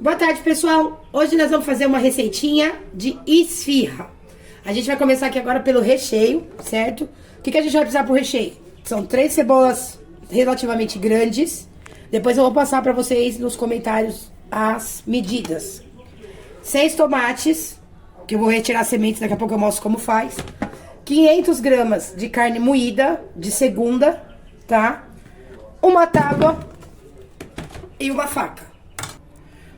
Boa tarde, pessoal. Hoje nós vamos fazer uma receitinha de esfirra. A gente vai começar aqui agora pelo recheio, certo? O que a gente vai precisar pro recheio? São 3 cebolas relativamente grandes. Depois eu vou passar pra vocês nos comentários as medidas. 6 tomates, que eu vou retirar as sementes, daqui a pouco eu mostro como faz. 500 gramas de carne moída, de segunda, tá? Uma tábua e uma faca.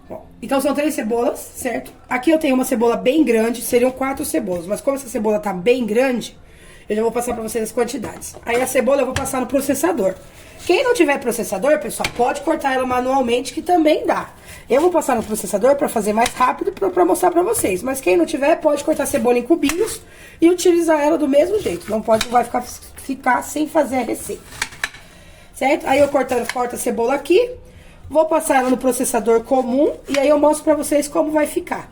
Bom, então são 3 cebolas, certo? Aqui eu tenho uma cebola bem grande, seriam 4 cebolas. Mas como essa cebola tá bem grande, eu já vou passar pra vocês as quantidades. Aí a cebola eu vou passar no processador. Quem não tiver processador, pessoal, pode cortar ela manualmente, que também dá. Eu vou passar no processador pra fazer mais rápido, pra mostrar pra vocês. Mas quem não tiver, pode cortar a cebola em cubinhos e utilizar ela do mesmo jeito. Não pode, vai ficar sem fazer a receita. Certo? Aí eu corto a cebola aqui. Vou passar ela no processador comum e aí eu mostro pra vocês como vai ficar.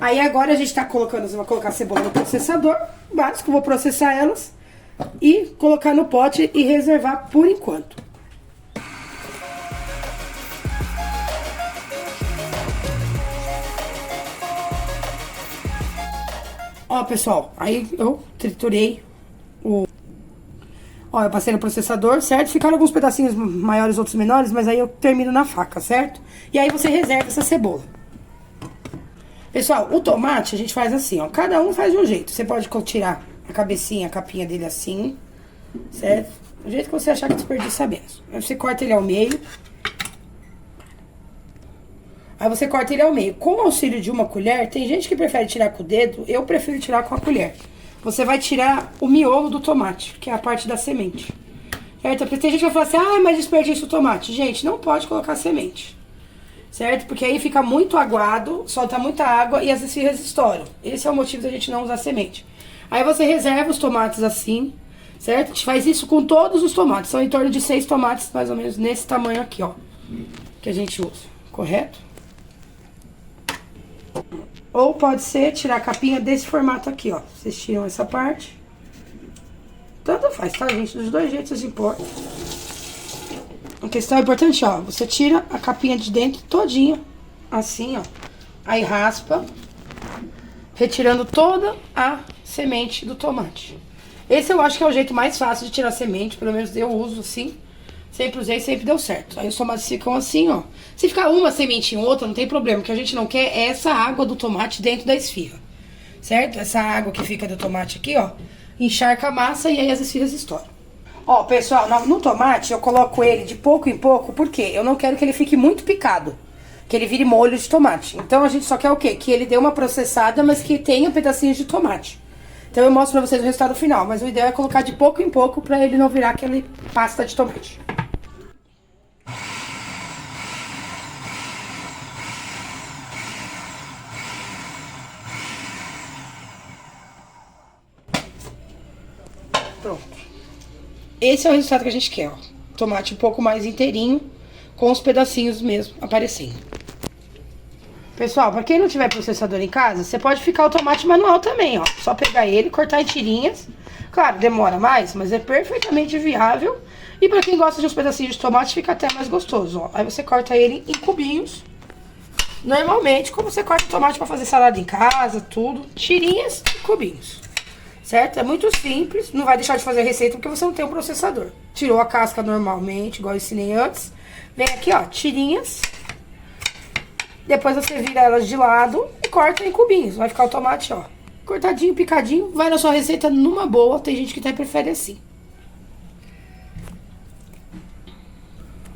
Aí agora a gente tá colocando, você vai colocar a cebola no processador, básico, vou processar elas e colocar no pote e reservar por enquanto. Ó, pessoal, aí eu triturei Ó, eu passei no processador, certo? Ficaram alguns pedacinhos maiores, outros menores, mas aí eu termino na faca, certo? E aí você reserva essa cebola. Pessoal, o tomate a gente faz assim, ó. Cada um faz de um jeito. Você pode tirar a cabecinha, a capinha dele assim, certo? Do jeito que você achar que desperdiça menos. Aí você corta ele ao meio. Aí você corta ele ao meio. Com o auxílio de uma colher, tem gente que prefere tirar com o dedo, eu prefiro tirar com a colher. Você vai tirar o miolo do tomate, que é a parte da semente. Certo? Porque tem gente que vai falar assim, ah, mas desperdiça o tomate. Gente, não pode colocar semente. Certo? Porque aí fica muito aguado, solta muita água e as esfirras estouram. Esse é o motivo da gente não usar semente. Aí você reserva os tomates assim, certo? A gente faz isso com todos os tomates. São em torno de 6 tomates, mais ou menos nesse tamanho aqui, ó. Que a gente usa, correto? Ou pode ser tirar a capinha desse formato aqui, ó. Vocês tiram essa parte. Tanto faz, tá, gente? Dos dois jeitos importa. A questão é importante, ó. Você tira a capinha de dentro todinha. Assim, ó. Aí raspa. Retirando toda a semente do tomate. Esse eu acho que é o jeito mais fácil de tirar a semente. Pelo menos eu uso assim. Sempre usei, sempre deu certo. Aí os tomates ficam assim, ó. Se ficar uma sementinha ou outra, não tem problema. O que a gente não quer é essa água do tomate dentro da esfirra. Certo? Essa água que fica do tomate aqui, ó. Encharca a massa e aí as esfirras estouram. Ó, pessoal, no tomate eu coloco ele de pouco em pouco. Por quê? Eu não quero que ele fique muito picado. Que ele vire molho de tomate. Então a gente só quer o quê? Que ele dê uma processada, mas que tenha pedacinhos de tomate. Então eu mostro pra vocês o resultado final. Mas o ideal é colocar de pouco em pouco pra ele não virar aquele pasta de tomate. Pronto. Esse é o resultado que a gente quer, ó. Tomate um pouco mais inteirinho, com os pedacinhos mesmo aparecendo. Pessoal, pra quem não tiver processador em casa, você pode ficar o tomate manual também, ó. Só pegar ele, cortar em tirinhas. Claro, demora mais, mas é perfeitamente viável. E pra quem gosta de uns pedacinhos de tomate, fica até mais gostoso, ó. Aí você corta ele em cubinhos. Normalmente, como você corta o tomate pra fazer salada em casa, tudo. Tirinhas e cubinhos. Certo? É muito simples, não vai deixar de fazer a receita porque você não tem um processador. Tirou a casca normalmente, igual eu ensinei antes. Vem aqui, ó, tirinhas. Depois você vira elas de lado e corta em cubinhos. Vai ficar o tomate, ó, cortadinho, picadinho. Vai na sua receita numa boa, tem gente que até prefere assim.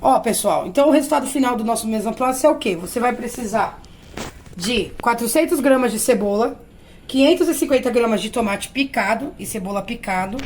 Ó, pessoal, então o resultado final do nosso mise en place é o quê? Você vai precisar de 400 gramas de cebola, 550 gramas de tomate picado e cebola picado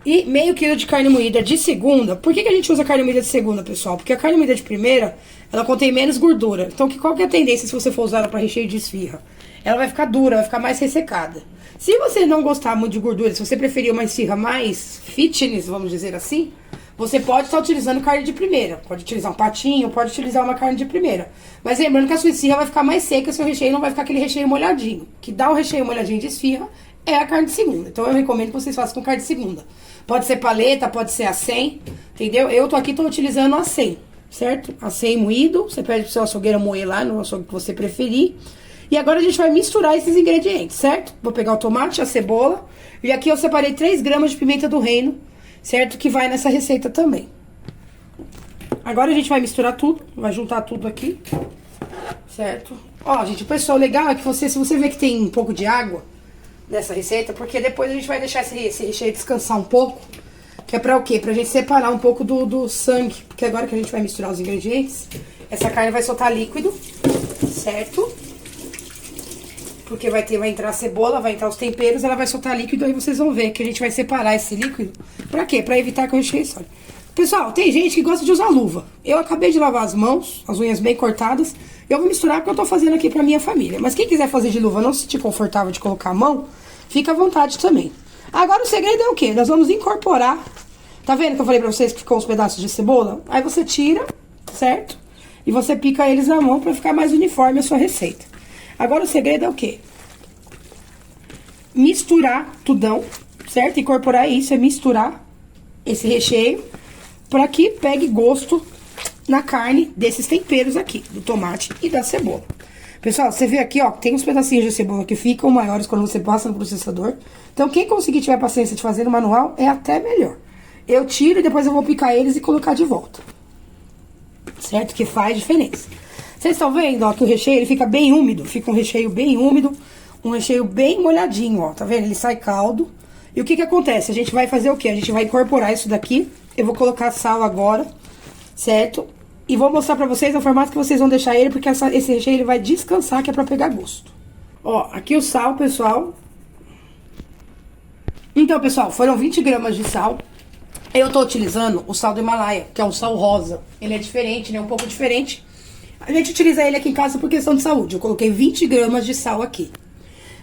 e meio quilo de carne moída de segunda. Por que a gente usa carne moída de segunda, pessoal? Porque a carne moída de primeira, ela contém menos gordura. Então, qual que é a tendência se você for usar ela para recheio de esfirra? Ela vai ficar dura, vai ficar mais ressecada. Se você não gostar muito de gordura, se você preferir uma esfirra mais fitness, vamos dizer assim, você pode estar utilizando carne de primeira. Pode utilizar um patinho, pode utilizar uma carne de primeira. Mas lembrando que a sua esfirra vai ficar mais seca, seu recheio não vai ficar aquele recheio molhadinho. Que dá um recheio molhadinho de esfirra é a carne de segunda. Então eu recomendo que vocês façam com carne de segunda. Pode ser paleta, pode ser a 100, entendeu? Eu tô utilizando a 100. certo? Acém moído, você pede pro seu açougueiro moer lá no açougue que você preferir. E agora a gente vai misturar esses ingredientes, certo? Vou pegar o tomate, a cebola, e aqui eu separei 3 gramas de pimenta do reino, certo? Que vai nessa receita também. Agora a gente vai misturar tudo, vai juntar tudo aqui, certo? Ó, gente, o pessoal legal é que se você vê que tem um pouco de água nessa receita, porque depois a gente vai deixar esse recheio descansar um pouco, que é pra o quê? Pra gente separar um pouco do sangue, porque agora que a gente vai misturar os ingredientes, essa carne vai soltar líquido, certo? Porque vai entrar a cebola, vai entrar os temperos, ela vai soltar líquido, aí vocês vão ver que a gente vai separar esse líquido. Pra quê? Pra evitar que o recheio solte. Pessoal, tem gente que gosta de usar luva. Eu acabei de lavar as mãos, as unhas bem cortadas. Eu vou misturar porque eu tô fazendo aqui pra minha família. Mas quem quiser fazer de luva, não se sentir confortável de colocar a mão, fica à vontade também. Agora o segredo é o quê? Nós vamos incorporar. Tá vendo que eu falei pra vocês que ficou uns pedaços de cebola? Aí você tira, certo? E você pica eles na mão pra ficar mais uniforme a sua receita. Agora o segredo é o quê? Misturar tudão, certo? Incorporar isso, é misturar esse recheio para que pegue gosto na carne desses temperos aqui, do tomate e da cebola. Pessoal, você vê aqui, ó, tem uns pedacinhos de cebola que ficam maiores quando você passa no processador. Então, quem conseguir tiver paciência de fazer no manual, é até melhor. Eu tiro e depois eu vou picar eles e colocar de volta. Certo? Que faz diferença. Vocês estão vendo, ó, que o recheio ele fica bem úmido. Fica um recheio bem úmido, um recheio bem molhadinho, ó. Tá vendo? Ele sai caldo. E o que que acontece? A gente vai fazer o quê? A gente vai incorporar isso daqui. Eu vou colocar sal agora, certo? E vou mostrar pra vocês o formato que vocês vão deixar ele, porque esse recheio ele vai descansar, que é pra pegar gosto. Ó, aqui o sal, pessoal. Então, pessoal, foram 20 gramas de sal. Eu tô utilizando o sal do Himalaia, que é o sal rosa. Ele é diferente, né? Um pouco diferente. A gente utiliza ele aqui em casa por questão de saúde. Eu coloquei 20 gramas de sal aqui,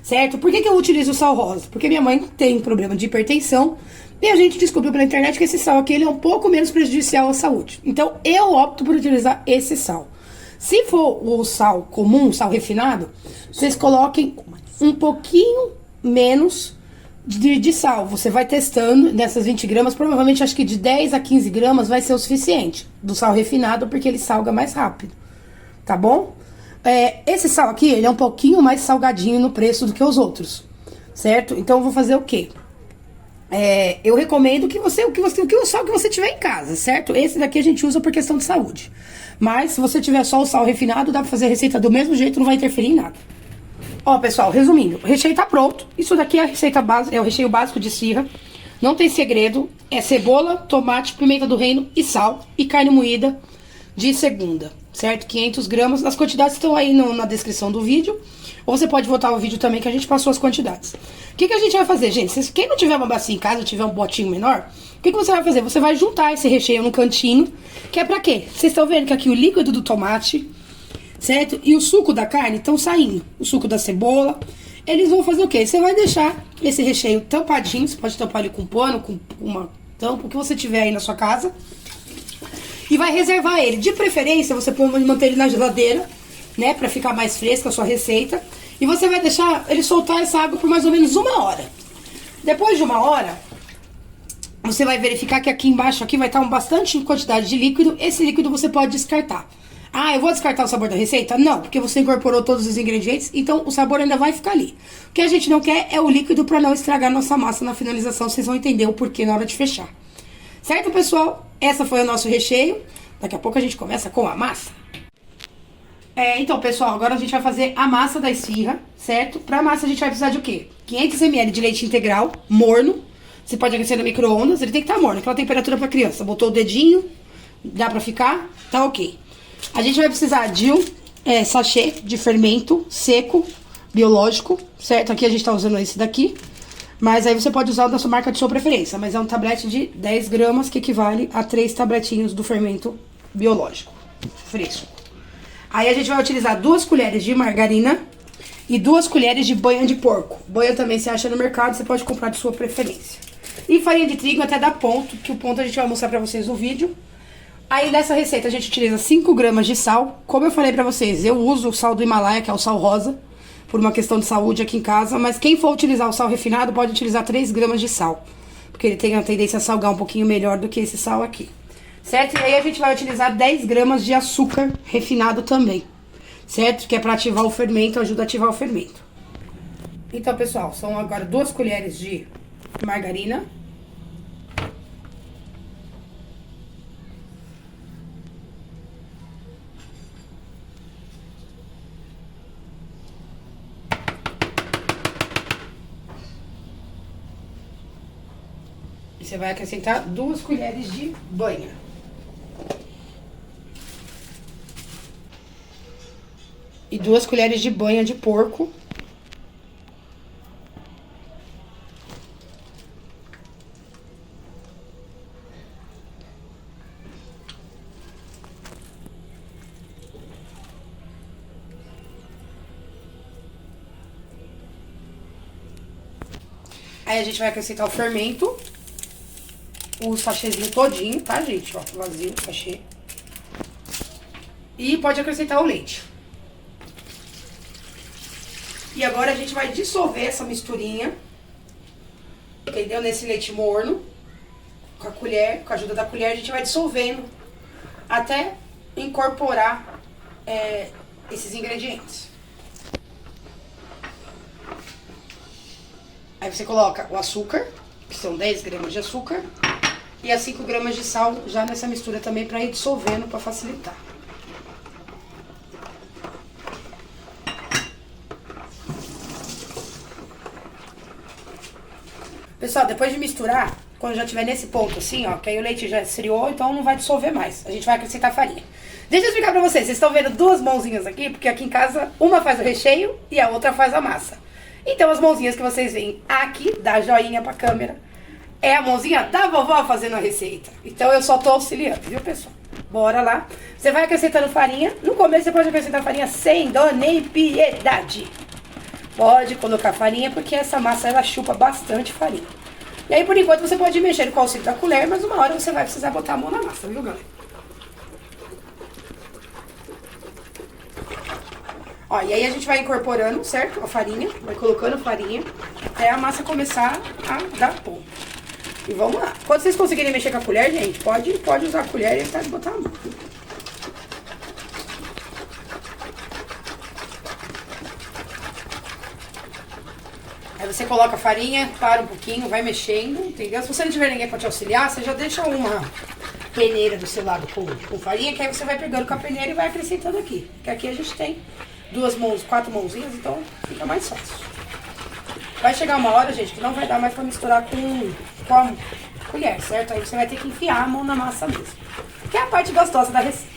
certo? Por que que eu utilizo o sal rosa? Porque minha mãe tem problema de hipertensão e a gente descobriu pela internet que esse sal aqui ele é um pouco menos prejudicial à saúde. Então, eu opto por utilizar esse sal. Se for o sal comum, sal refinado, vocês coloquem um pouquinho menos de sal. Você vai testando nessas 20 gramas, provavelmente acho que de 10 a 15 gramas vai ser o suficiente do sal refinado, porque ele salga mais rápido. Tá bom? Esse sal aqui, ele é um pouquinho mais salgadinho no preço do que os outros, certo? Então, eu vou fazer o quê? Eu recomendo que o sal que você tiver em casa, certo? Esse daqui a gente usa por questão de saúde. Mas, se você tiver só o sal refinado, dá pra fazer a receita do mesmo jeito, não vai interferir em nada. Ó, pessoal, resumindo, o recheio tá pronto. Isso daqui é a receita básica, é o recheio básico de esfirra. Não tem segredo. É cebola, tomate, pimenta do reino e sal. E carne moída de segunda, certo? 500 gramas. As quantidades estão aí na descrição do vídeo. Ou você pode voltar o vídeo também que a gente passou as quantidades. O que a gente vai fazer, gente? Quem não tiver uma bacia em casa, tiver um potinho menor, o que você vai fazer? Você vai juntar esse recheio no cantinho, que é pra quê? Vocês estão vendo que aqui o líquido do tomate, certo? E o suco da carne estão saindo. O suco da cebola. Eles vão fazer o quê? Você vai deixar esse recheio tampadinho. Você pode tampar ele com pano, com uma tampa, o que você tiver aí na sua casa. E vai reservar ele. De preferência, você pode manter ele na geladeira, né? Pra ficar mais fresca a sua receita. E você vai deixar ele soltar essa água por mais ou menos 1 hora. Depois de 1 hora, você vai verificar que aqui embaixo aqui vai estar bastante quantidade de líquido. Esse líquido você pode descartar. Ah, eu vou descartar o sabor da receita? Não, porque você incorporou todos os ingredientes, então o sabor ainda vai ficar ali. O que a gente não quer é o líquido para não estragar nossa massa na finalização. Vocês vão entender o porquê na hora de fechar. Certo, pessoal? Essa foi o nosso recheio. Daqui a pouco a gente começa com a massa. Então, pessoal, agora a gente vai fazer a massa da esfirra, certo? Pra massa a gente vai precisar de o quê? 500 ml de leite integral, morno. Você pode aquecer no micro-ondas, ele tem que estar morno, aquela temperatura pra criança. Botou o dedinho, dá pra ficar, tá ok. A gente vai precisar de um sachê de fermento seco, biológico, certo? Aqui a gente tá usando esse daqui. Mas aí você pode usar o da sua marca de sua preferência. Mas é um tablete de 10 gramas que equivale a 3 tabletinhos do fermento biológico, fresco. Aí a gente vai utilizar 2 colheres de margarina e 2 colheres de banha de porco. Banha também você acha no mercado, você pode comprar de sua preferência. E farinha de trigo até dar ponto, que o ponto a gente vai mostrar pra vocês no vídeo. Aí nessa receita a gente utiliza 5 gramas de sal. Como eu falei pra vocês, eu uso o sal do Himalaia, que é o sal rosa, por uma questão de saúde aqui em casa. Mas quem for utilizar o sal refinado pode utilizar 3 gramas de sal, porque ele tem a tendência a salgar um pouquinho melhor do que esse sal aqui. certo? E aí a gente vai utilizar 10 gramas de açúcar refinado também, certo? Que é para ativar o fermento, ajuda a ativar o fermento. Então, pessoal, são agora 2 colheres de margarina. E você vai acrescentar 2 colheres de banha. E 2 colheres de banha de porco. Aí a gente vai acrescentar o fermento. O sachêzinho todinho, tá, gente? Ó, vazio o sachê. E pode acrescentar o leite. E agora a gente vai dissolver essa misturinha, entendeu? Nesse leite morno. Com a colher, com a ajuda da colher, a gente vai dissolvendo até incorporar esses ingredientes. Aí você coloca o açúcar, que são 10 gramas de açúcar, e as 5 gramas de sal já nessa mistura também para ir dissolvendo, para facilitar. Pessoal, depois de misturar, quando já estiver nesse ponto assim, ó, que aí o leite já esfriou, então não vai dissolver mais. A gente vai acrescentar farinha. Deixa eu explicar pra vocês. Vocês estão vendo 2 mãozinhas aqui, porque aqui em casa uma faz o recheio e a outra faz a massa. Então as mãozinhas que vocês veem aqui, dá joinha pra câmera, é a mãozinha da vovó fazendo a receita. Então eu só tô auxiliando, viu, pessoal? Bora lá. Você vai acrescentando farinha. No começo você pode acrescentar farinha sem dó nem piedade. Pode colocar farinha, porque essa massa ela chupa bastante farinha. E aí, por enquanto, você pode mexer com o auxílio da colher, mas uma hora você vai precisar botar a mão na massa, viu, galera? Ó, e aí a gente vai incorporando, certo? A farinha, vai colocando farinha, até a massa começar a dar ponto. E vamos lá. Quando vocês conseguirem mexer com a colher, gente, pode usar a colher e evitar de botar a mão. Aí você coloca a farinha, para um pouquinho, vai mexendo, entendeu? Se você não tiver ninguém pra te auxiliar, você já deixa uma peneira do seu lado com farinha, que aí você vai pegando com a peneira e vai acrescentando aqui. Porque aqui a gente tem 4 mãozinhas, então fica mais fácil. Vai chegar uma hora, gente, que não vai dar mais pra misturar com a colher, certo? Aí você vai ter que enfiar a mão na massa mesmo. Que é a parte gostosa da receita.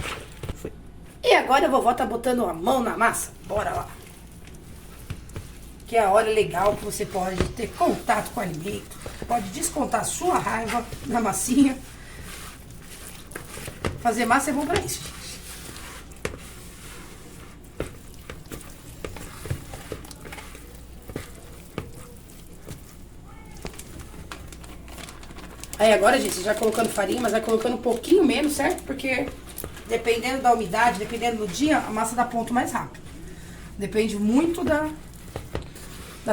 E agora a vovó tá botando a mão na massa. Bora lá. Que é a hora legal que você pode ter contato com o alimento, pode descontar sua raiva na massinha. Fazer massa é bom pra isso, gente. Aí agora, gente, você já colocando farinha, mas vai colocando um pouquinho menos, certo? Porque dependendo da umidade, dependendo do dia, a massa dá ponto mais rápido. Depende muito da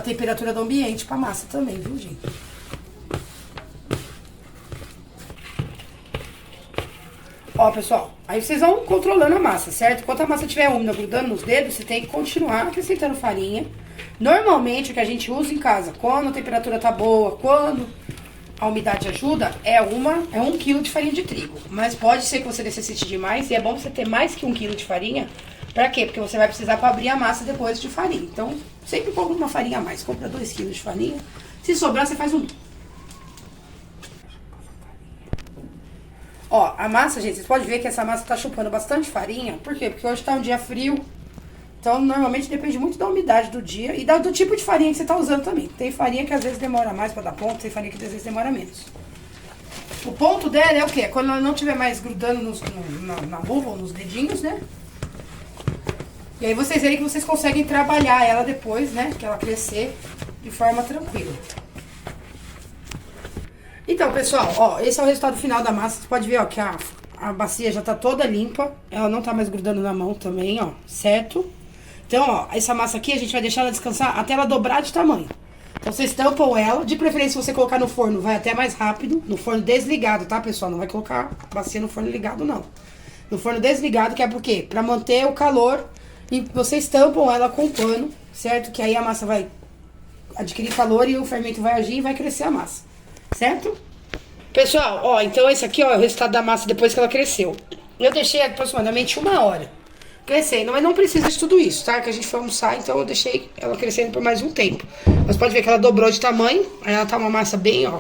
temperatura do ambiente pra massa também, viu, gente? Ó, pessoal, aí vocês vão controlando a massa, certo? Enquanto a massa estiver úmida, grudando nos dedos, você tem que continuar acrescentando farinha. Normalmente, o que a gente usa em casa, quando a temperatura tá boa, quando a umidade ajuda, é 1 kg de farinha de trigo. Mas pode ser que você necessite de mais, e é bom você ter mais que 1 kg de farinha. Pra quê? Porque você vai precisar pra abrir a massa depois de farinha. Então, sempre compra uma farinha a mais. Compra 2 kg de farinha. Se sobrar, você faz um. Ó, a massa, gente, vocês podem ver que essa massa tá chupando bastante farinha. Por quê? Porque hoje tá um dia frio. Então, normalmente depende muito da umidade do dia e do tipo de farinha que você tá usando também. Tem farinha que às vezes demora mais pra dar ponto, tem farinha que às vezes demora menos. O ponto dela é o quê? Quando ela não estiver mais grudando na luva ou nos dedinhos, né? E aí vocês verem que vocês conseguem trabalhar ela depois, né? Que ela crescer de forma tranquila. Então, pessoal, ó, esse é o resultado final da massa. Você pode ver, ó, que a bacia já tá toda limpa. Ela não tá mais grudando na mão também, ó, certo? Então, ó, essa massa aqui a gente vai deixar ela descansar até ela dobrar de tamanho. Então vocês tampam ela. De preferência, se você colocar no forno, vai até mais rápido. No forno desligado, tá, pessoal? Não vai colocar a bacia no forno ligado, não. No forno desligado, que é por quê? Pra manter o calor. E vocês tampam ela com pano, certo? Que aí a massa vai adquirir calor e o fermento vai agir e vai crescer a massa, certo? Pessoal, ó, então esse aqui, ó, é o resultado da massa depois que ela cresceu. Eu deixei aproximadamente 1 hora crescendo, mas não precisa de tudo isso, tá? Que a gente foi almoçar, então eu deixei ela crescendo por mais um tempo. Mas pode ver que ela dobrou de tamanho, aí ela tá uma massa bem, ó,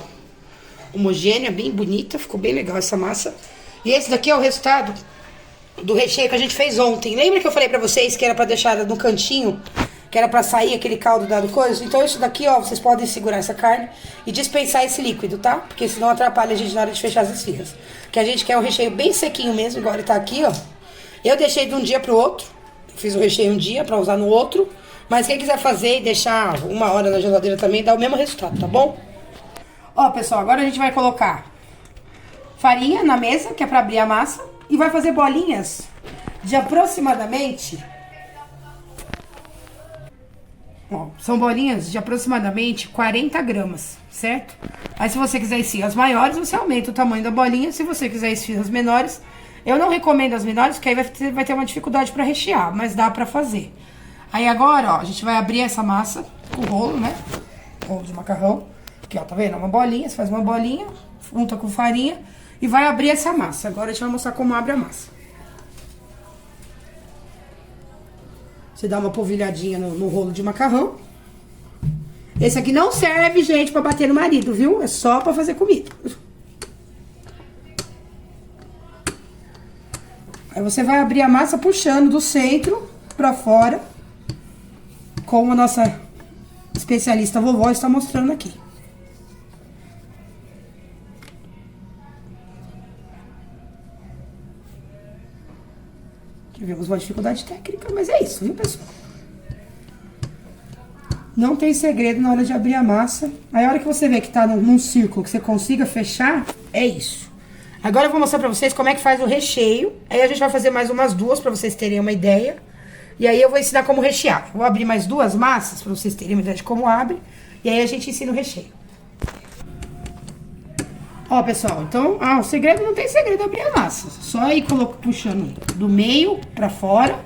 homogênea, bem bonita, ficou bem legal essa massa. E esse daqui é o resultado do recheio que a gente fez ontem. Lembra que eu falei pra vocês que era pra deixar ela no cantinho? Que era pra sair aquele caldo dado coisa? Então isso daqui, ó, vocês podem segurar essa carne e dispensar esse líquido, tá? Porque senão atrapalha a gente na hora de fechar as esfirras. Que a gente quer um recheio bem sequinho mesmo, igual ele tá aqui, ó. Eu deixei de um dia pro outro. Fiz o recheio um dia pra usar no outro. Mas quem quiser fazer e deixar 1 hora na geladeira também, dá o mesmo resultado, tá bom? Ó, pessoal, agora a gente vai colocar farinha na mesa, que é pra abrir a massa. E vai fazer bolinhas de aproximadamente... Ó, são bolinhas de aproximadamente 40 gramas, certo? Aí se você quiser esfirras maiores, você aumenta o tamanho da bolinha. Se você quiser esfirras menores, eu não recomendo as menores, porque aí vai ter uma dificuldade pra rechear, mas dá pra fazer. Aí agora, ó, a gente vai abrir essa massa com o rolo, né? Rolo de macarrão. Aqui, ó, tá vendo? Uma bolinha, você faz uma bolinha, unta com farinha e vai abrir essa massa. Agora a gente vai mostrar como abre a massa. Você dá uma polvilhadinha no rolo de macarrão. Esse aqui não serve, gente, pra bater no marido, viu? É só pra fazer comida. Aí você vai abrir a massa puxando do centro pra fora, como a nossa especialista vovó está mostrando aqui. Tivemos uma dificuldade técnica, mas é isso, viu, pessoal? Não tem segredo na hora de abrir a massa. Aí a hora que você vê que tá num círculo que você consiga fechar, é isso. Agora eu vou mostrar pra vocês como é que faz o recheio. Aí a gente vai fazer mais umas duas pra vocês terem uma ideia. E aí eu vou ensinar como rechear. Vou abrir mais duas massas pra vocês terem uma ideia de como abre. E aí a gente ensina o recheio. Ó, pessoal, então, o segredo não tem segredo abrir a massa. Só ir puxando do meio pra fora,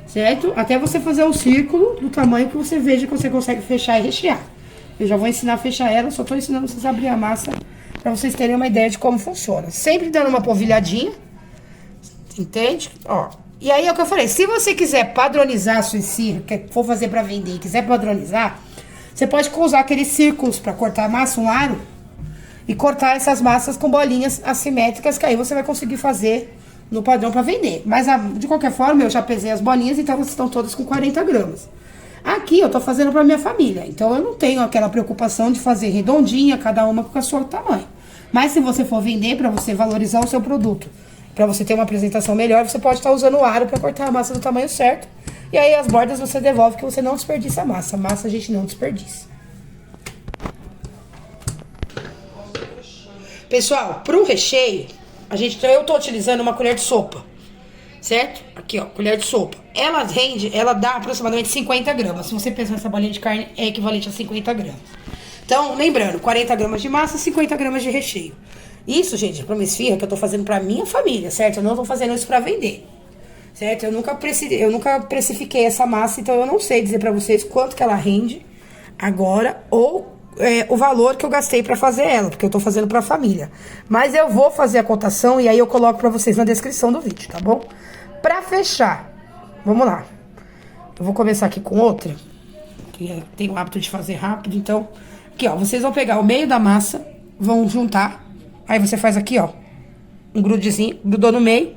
certo? Até você fazer um círculo do tamanho que você veja que você consegue fechar e rechear. Eu já vou ensinar a fechar ela, só tô ensinando vocês a abrir a massa pra vocês terem uma ideia de como funciona. Sempre dando uma polvilhadinha, entende? Ó, e aí é o que eu falei, se você quiser padronizar a sua esfirra, que for fazer pra vender e quiser padronizar, você pode usar aqueles círculos pra cortar a massa, um aro, e cortar essas massas com bolinhas assimétricas, que aí você vai conseguir fazer no padrão pra vender. Mas, de qualquer forma, eu já pesei as bolinhas, então elas estão todas com 40 gramas. Aqui eu tô fazendo pra minha família, então eu não tenho aquela preocupação de fazer redondinha, cada uma com o seu tamanho. Mas se você for vender, pra você valorizar o seu produto, pra você ter uma apresentação melhor, você pode estar usando o aro pra cortar a massa do tamanho certo. E aí as bordas você devolve, que você não desperdiça a massa. A massa a gente não desperdiça. Pessoal, pro recheio, eu tô utilizando uma colher de sopa, certo? Aqui, ó, colher de sopa. Ela dá aproximadamente 50 gramas. Se você pensar nessa bolinha de carne, é equivalente a 50 gramas. Então, lembrando, 40 gramas de massa, 50 gramas de recheio. Isso, gente, pra uma esfirra que eu tô fazendo pra minha família, certo? Eu não tô fazendo isso pra vender, certo? Eu nunca precifiquei essa massa, então eu não sei dizer pra vocês quanto que ela rende agora ou o valor que eu gastei pra fazer ela, porque eu tô fazendo pra família. Mas eu vou fazer a cotação e aí eu coloco pra vocês na descrição do vídeo, tá bom? Pra fechar, vamos lá. Eu vou começar aqui com outra, que eu tenho o hábito de fazer rápido, então... Aqui, ó, vocês vão pegar o meio da massa, vão juntar, aí você faz aqui, ó, um grudezinho, grudou no meio.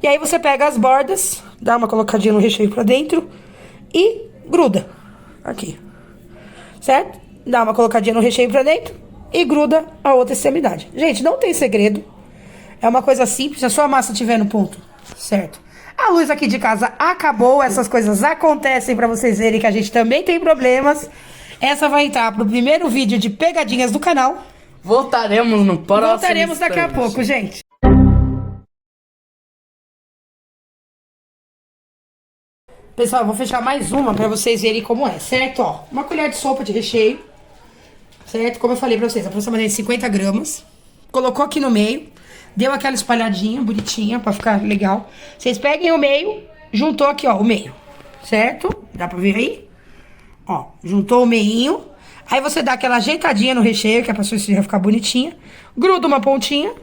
E aí você pega as bordas, dá uma colocadinha no recheio pra dentro e gruda aqui, certo? Dá uma colocadinha no recheio pra dentro e gruda a outra extremidade. Gente, não tem segredo. É uma coisa simples, se a sua massa estiver no ponto certo. A luz aqui de casa acabou, essas coisas acontecem pra vocês verem que a gente também tem problemas. Essa vai entrar pro primeiro vídeo de pegadinhas do canal. Voltaremos no próximo Voltaremos daqui a pouco, gente. Pessoal, eu vou fechar mais uma pra vocês verem como é, certo? Ó, uma colher de sopa de recheio. certo? Como eu falei pra vocês, aproximadamente 50 gramas. Colocou aqui no meio, deu aquela espalhadinha bonitinha pra ficar legal. Vocês peguem o meio, juntou aqui, ó, o meio, certo? Dá pra ver aí? Ó, juntou o meinho. Aí você dá aquela ajeitadinha no recheio, que é pra sua esfirra ficar bonitinha. Gruda uma pontinha.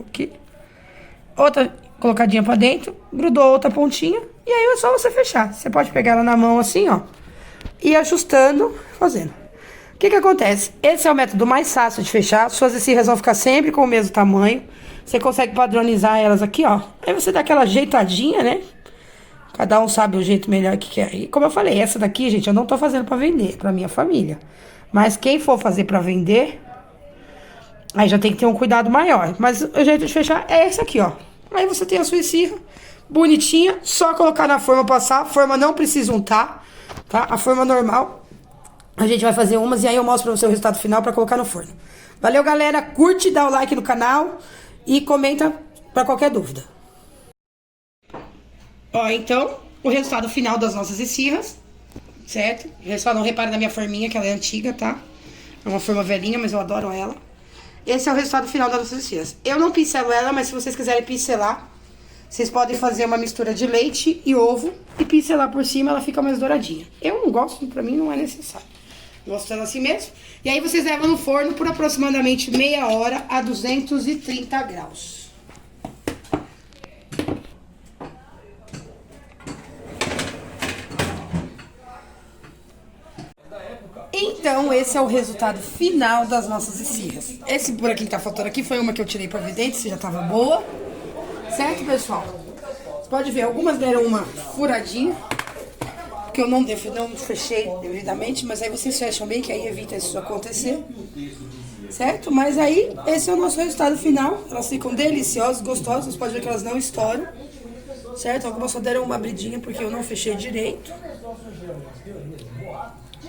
Aqui. Outra colocadinha pra dentro. Grudou outra pontinha. E aí é só você fechar. Você pode pegar ela na mão assim, ó. E ajustando, fazendo. O que que acontece? Esse é o método mais fácil de fechar. Suas esfirras vão ficar sempre com o mesmo tamanho. Você consegue padronizar elas aqui, ó. Aí você dá aquela ajeitadinha, né? Cada um sabe o jeito melhor que quer. E como eu falei, essa daqui, gente, eu não tô fazendo pra vender, pra minha família. Mas quem for fazer pra vender, aí já tem que ter um cuidado maior. Mas o jeito de fechar é esse aqui, ó. Aí você tem a sua esfirra bonitinha, só colocar na forma, passar. A forma não precisa untar, tá? A forma normal. A gente vai fazer umas e aí eu mostro pra você o resultado final pra colocar no forno. Valeu, galera. Curte, dá o like no canal e comenta pra qualquer dúvida. Ó, então, o resultado final das nossas esfirras, certo? O resultado, não repare na minha forminha, que ela é antiga, tá? É uma forma velhinha, mas eu adoro ela. Esse é o resultado final das nossas esfirras. Eu não pincelo ela, mas se vocês quiserem pincelar, vocês podem fazer uma mistura de leite e ovo e pincelar por cima, ela fica mais douradinha. Eu não gosto, pra mim não é necessário. Gosto dela assim mesmo. E aí vocês levam no forno por aproximadamente meia hora a 230 graus. Então, esse é o resultado final das nossas esfirras. Esse por aqui que tá faltando aqui foi uma que eu tirei pra ver dentro, se já tava boa. Certo, pessoal? Você pode ver, algumas deram uma furadinha, que eu não fechei devidamente, mas aí vocês fecham bem, que aí evita isso acontecer. Certo? Mas aí, esse é o nosso resultado final. Elas ficam deliciosas, gostosas, você pode ver que elas não estouram. Certo? Algumas só deram uma abridinha porque eu não fechei direito.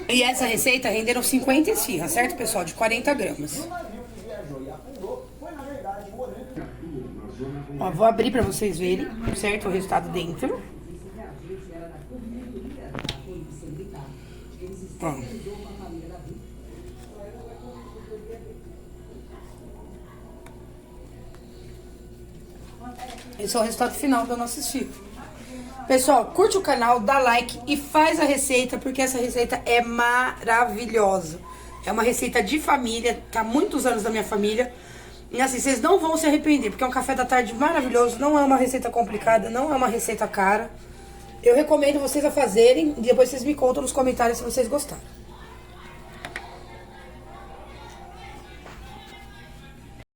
E essa receita renderam 50 esfirras, certo, pessoal? De 40 gramas. Ó, vou abrir pra vocês verem, certo? O resultado dentro. Ó. Esse é o resultado final da nossa esfirra. Pessoal, curte o canal, dá like e faz a receita, porque essa receita é maravilhosa. É uma receita de família, tá há muitos anos da minha família. E assim, vocês não vão se arrepender, porque é um café da tarde maravilhoso, não é uma receita complicada, não é uma receita cara. Eu recomendo vocês a fazerem e depois vocês me contam nos comentários se vocês gostaram.